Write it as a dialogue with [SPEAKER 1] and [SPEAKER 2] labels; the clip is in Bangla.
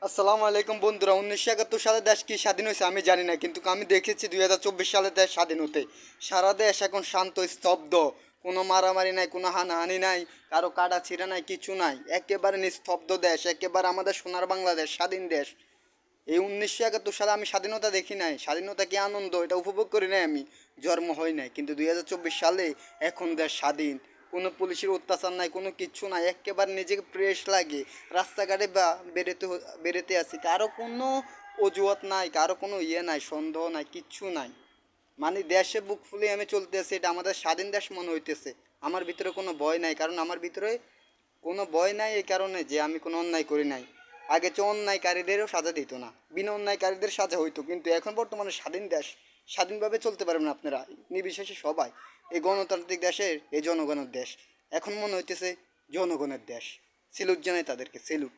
[SPEAKER 1] আসসালামু আলাইকুম বন্ধুরা। 1971 সালে দেশ কি স্বাধীন হয়েছে আমি জানি না, কিন্তু আমি দেখেছি 2024 সালে দেশ স্বাধীন হতে। সারা দেশ এখন শান্ত স্তব্ধ, কোনো মারামারি নাই, কোনো হানাহানি নাই, কারো কাটা ছিঁড়া নাই, কিছু নাই, একেবারে নিস্তব্ধ দেশ, একেবারে আমাদের সোনার বাংলাদেশ, স্বাধীন দেশ। এই 1971 সালে আমি স্বাধীনতা দেখি নাই, স্বাধীনতা কি আনন্দ এটা উপভোগ করি নাই, আমি জন্ম হই নাই, কিন্তু 2024 সালে এখন দেশ স্বাধীন। কোনো পুলিশের অত্যাচার নাই, কোনো কিচ্ছু নাই, একেবারে নিজেকে ফ্রেশ লাগে। রাস্তাঘাটে বা বেরোতে আসি, কারো কোনো অজুহাত নাই, কারো কোনো নাই, সন্দেহ নাই, কিচ্ছু নাই। মানে দেশে বুক ফুলিয়ে আমি চলতেছি, এটা আমাদের স্বাধীন দেশ মনে হইতেছে। আমার ভিতরে কোনো ভয় নাই, কারণ আমার ভিতরে কোনো ভয় নাই, এই কারণে যে আমি কোনো অন্যায় করি নাই। আগে তো অন্যায়কারীদেরও সাজা দিত না, বিনা অন্যায়কারীদের সাজা হইতো, কিন্তু এখন বর্তমানে স্বাধীন দেশ, স্বাধীনভাবে চলতে পারবেন আপনারা নির্বিশেষে সবাই। এই গণতান্ত্রিক দেশের এই জনগণের দেশ, এখন মনে হইতেছে জনগণের দেশ। সেলুট জানাই তাদেরকে, সেলুট।